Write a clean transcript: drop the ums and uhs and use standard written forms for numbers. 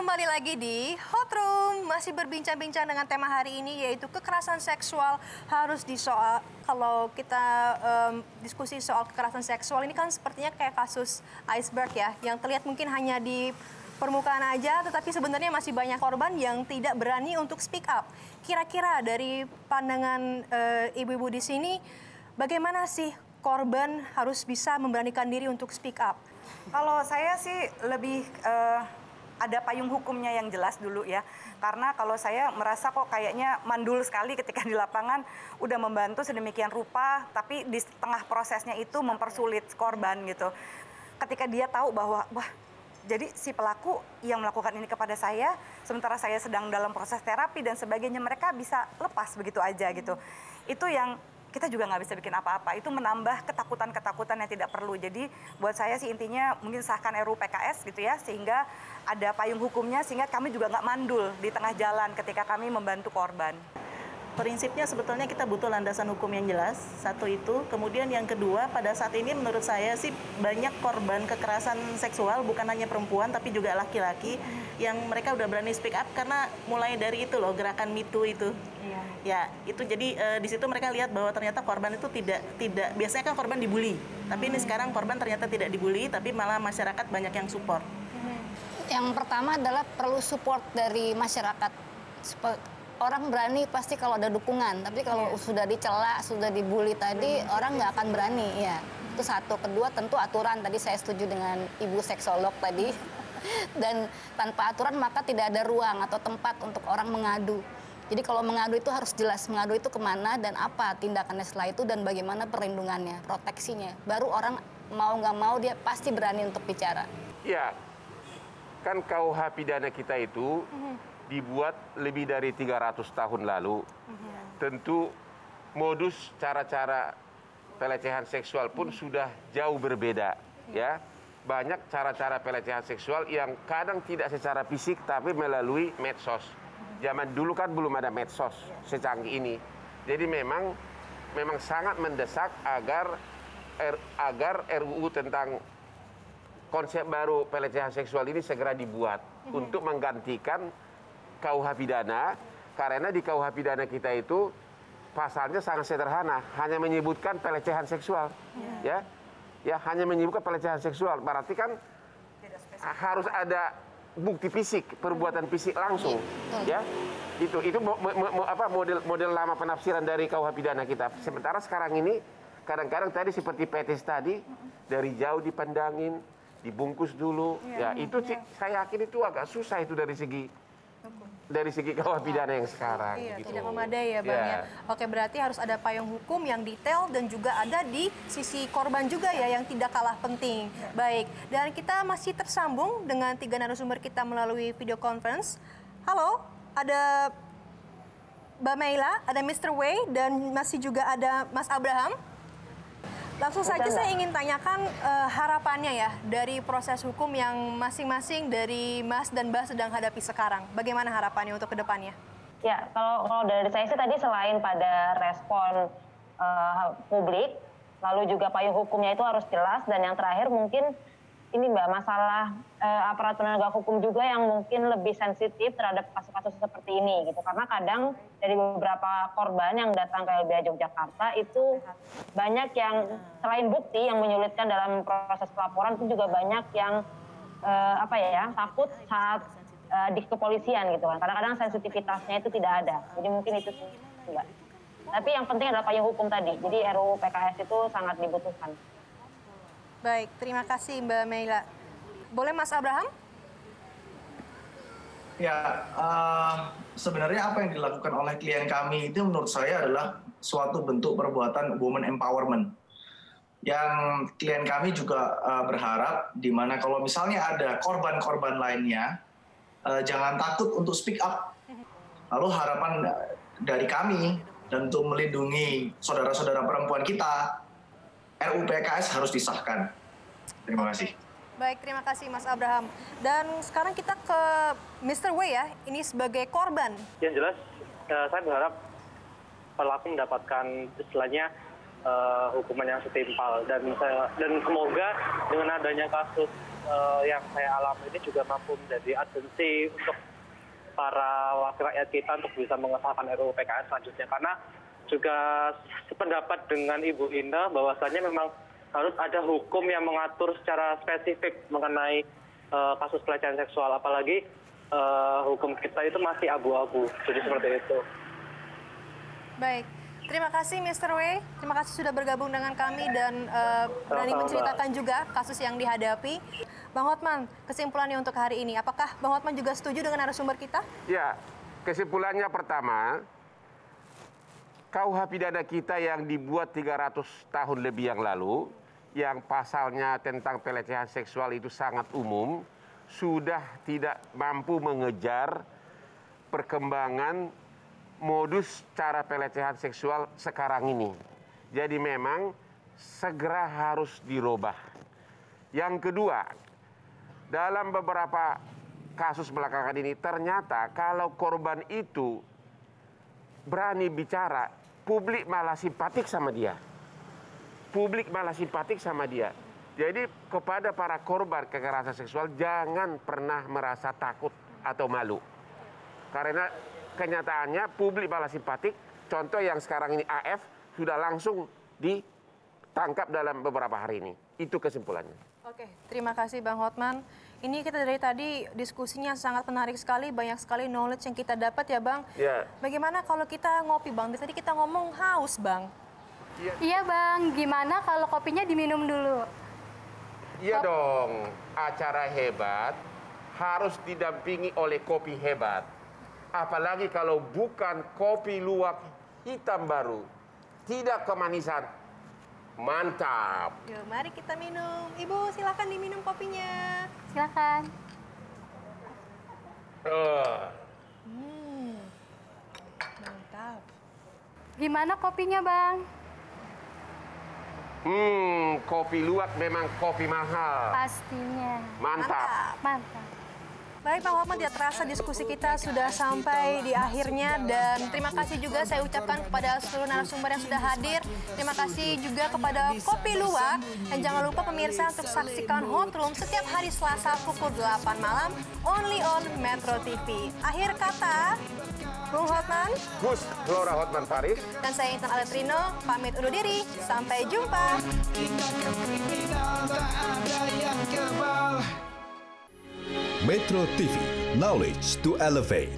kembali lagi di Hot Room, masih berbincang-bincang dengan tema hari ini yaitu kekerasan seksual harus disoal. Kalau kita diskusi soal kekerasan seksual ini kan sepertinya kayak kasus iceberg ya, yang terlihat mungkin hanya di permukaan aja, tetapi sebenarnya masih banyak korban yang tidak berani untuk speak up. Kira-kira dari pandangan ibu-ibu di sini, bagaimana sih korban harus bisa memberanikan diri untuk speak up? Kalau saya sih lebih ada payung hukumnya yang jelas dulu ya. Karena kalau saya merasa kok kayaknya mandul sekali ketika di lapangan udah membantu sedemikian rupa, tapi di tengah prosesnya itu mempersulit korban gitu. Ketika dia tahu bahwa, wah, jadi si pelaku yang melakukan ini kepada saya, sementara saya sedang dalam proses terapi dan sebagainya, mereka bisa lepas begitu aja gitu. Itu yang kita juga nggak bisa bikin apa-apa, itu menambah ketakutan-ketakutan yang tidak perlu. Jadi buat saya sih intinya mungkin sahkan RUU PKS gitu ya, sehingga ada payung hukumnya, sehingga kami juga nggak mandul di tengah jalan ketika kami membantu korban. Prinsipnya sebetulnya kita butuh landasan hukum yang jelas, satu itu. Kemudian yang kedua, pada saat ini menurut saya sih banyak korban kekerasan seksual, bukan hanya perempuan tapi juga laki-laki, yang mereka udah berani speak up karena mulai dari itu loh, gerakan Me Too itu. Iya. Ya, itu jadi di situ mereka lihat bahwa ternyata korban itu tidak biasanya kan korban dibully, tapi ini sekarang korban ternyata tidak dibully, tapi malah masyarakat banyak yang support. Yang pertama adalah perlu support dari masyarakat. Orang berani pasti kalau ada dukungan, tapi kalau sudah dicela, sudah dibully tadi, orang nggak akan berani. Ya, itu satu. Kedua, tentu aturan. Tadi saya setuju dengan ibu seksolog tadi. Dan tanpa aturan maka tidak ada ruang atau tempat untuk orang mengadu. Jadi kalau mengadu itu harus jelas, mengadu itu kemana dan apa tindakannya setelah itu dan bagaimana perlindungannya, proteksinya. Baru orang mau nggak mau dia pasti berani untuk bicara. Ya, kan KUH pidana kita itu dibuat lebih dari 300 tahun lalu. Tentu modus cara-cara pelecehan seksual pun sudah jauh berbeda, ya. Banyak cara-cara pelecehan seksual yang kadang tidak secara fisik tapi melalui medsos. Zaman dulu kan belum ada medsos secanggih ini. Jadi memang sangat mendesak agar RUU tentang konsep baru pelecehan seksual ini segera dibuat untuk menggantikan KUH pidana, karena di KUH pidana kita itu pasalnya sangat sederhana, hanya menyebutkan pelecehan seksual, ya hanya menyebutkan pelecehan seksual, berarti kan harus ada bukti fisik, perbuatan fisik langsung, ya itu model lama penafsiran dari KUH pidana kita. Sementara sekarang ini kadang-kadang tadi seperti petis tadi dari jauh dipandangin, dibungkus dulu, itu saya yakin itu agak susah itu dari segi KUH pidana yang sekarang. Iya, gitu. tidak memadai ya Bang ya. Oke, berarti harus ada payung hukum yang detail dan juga ada di sisi korban juga ya yang tidak kalah penting. Baik, dan kita masih tersambung dengan 3 narasumber kita melalui video conference. Halo, ada Mbak Meila, ada Mr. Wei, dan masih juga ada Mas Abraham. Langsung saja saya ingin tanyakan harapannya ya dari proses hukum yang masing-masing dari Mas dan Mbak sedang hadapi sekarang. Bagaimana harapannya untuk kedepannya? Ya, kalau dari saya sih tadi selain pada respon publik, lalu juga payung hukumnya itu harus jelas, dan yang terakhir mungkin ini Mbak, masalah aparat penegak hukum juga yang mungkin lebih sensitif terhadap kasus-kasus seperti ini gitu. Karena kadang dari beberapa korban yang datang ke LBH Yogyakarta itu banyak yang selain bukti yang menyulitkan dalam proses pelaporan, itu juga banyak yang takut saat di kepolisian gitu kan. Kadang-kadang sensitivitasnya itu tidak ada. Jadi mungkin itu sih enggak. Tapi yang penting adalah payung hukum tadi. Jadi RUU PKS itu sangat dibutuhkan. Baik, terima kasih Mbak Meila. Boleh Mas Abraham? Ya, sebenarnya apa yang dilakukan oleh klien kami itu menurut saya adalah suatu bentuk perbuatan woman empowerment. Yang klien kami juga berharap di mana kalau misalnya ada korban-korban lainnya, jangan takut untuk speak up. Lalu harapan dari kami dan untuk melindungi saudara-saudara perempuan kita, RUU PKS harus disahkan. Terima kasih. Baik, terima kasih Mas Abraham. Dan sekarang kita ke Mr. Wei ya, ini sebagai korban. Yang jelas, saya berharap pelaku mendapatkan istilahnya hukuman yang setimpal, dan semoga dengan adanya kasus yang saya alami ini juga mampu menjadi agensi untuk para wakil rakyat kita untuk bisa mengesahkan RUU PKS selanjutnya. Karena juga sependapat dengan Ibu Indah bahwasannya memang harus ada hukum yang mengatur secara spesifik mengenai kasus pelecehan seksual, apalagi hukum kita itu masih abu-abu, jadi seperti itu. Baik, terima kasih Mr. W. Terima kasih sudah bergabung dengan kami dan berani menceritakan juga kasus yang dihadapi. Bang Hotman, kesimpulannya untuk hari ini, apakah Bang Hotman juga setuju dengan narasumber kita? Ya, kesimpulannya pertama, KUH pidana kita yang dibuat 300 tahun lebih yang lalu, yang pasalnya tentang pelecehan seksual itu sangat umum, sudah tidak mampu mengejar perkembangan modus cara pelecehan seksual sekarang ini. Jadi memang segera harus dirubah. Yang kedua, dalam beberapa kasus belakangan ini ternyata kalau korban itu berani bicara, publik malah simpatik sama dia. Publik malah simpatik sama dia. Jadi kepada para korban kekerasan seksual jangan pernah merasa takut atau malu. Karena kenyataannya publik malah simpatik. Contoh yang sekarang ini AF sudah langsung ditangkap dalam beberapa hari ini. Itu kesimpulannya. Oke, terima kasih Bang Hotman. Ini kita dari tadi diskusinya sangat menarik sekali, banyak sekali knowledge yang kita dapat ya Bang. Ya. Bagaimana kalau kita ngopi Bang? Tadi kita ngomong haus Bang. Iya Bang, gimana kalau kopinya diminum dulu? Iya dong, acara hebat harus didampingi oleh kopi hebat. Apalagi kalau bukan kopi luwak hitam baru, tidak kemanisan. Mantap. Yuk, mari kita minum. Ibu, silakan diminum kopinya. Silakan. Mantap. Gimana kopinya Bang? Kopi luwak memang kopi mahal. Pastinya. Mantap. Mantap. Baik Bang Hotman, tidak terasa diskusi kita sudah sampai di akhirnya dan terima kasih juga saya ucapkan kepada seluruh narasumber yang sudah hadir. Terima kasih juga kepada Kopi Luwak dan jangan lupa pemirsa untuk saksikan Hot Room setiap hari Selasa pukul 8 malam only on Metro TV. Akhir kata, Bung Hotman, Gus Glora Hotman Paris, dan saya Intan Aletrino pamit undur diri. Sampai jumpa. Metro TV, knowledge to elevate.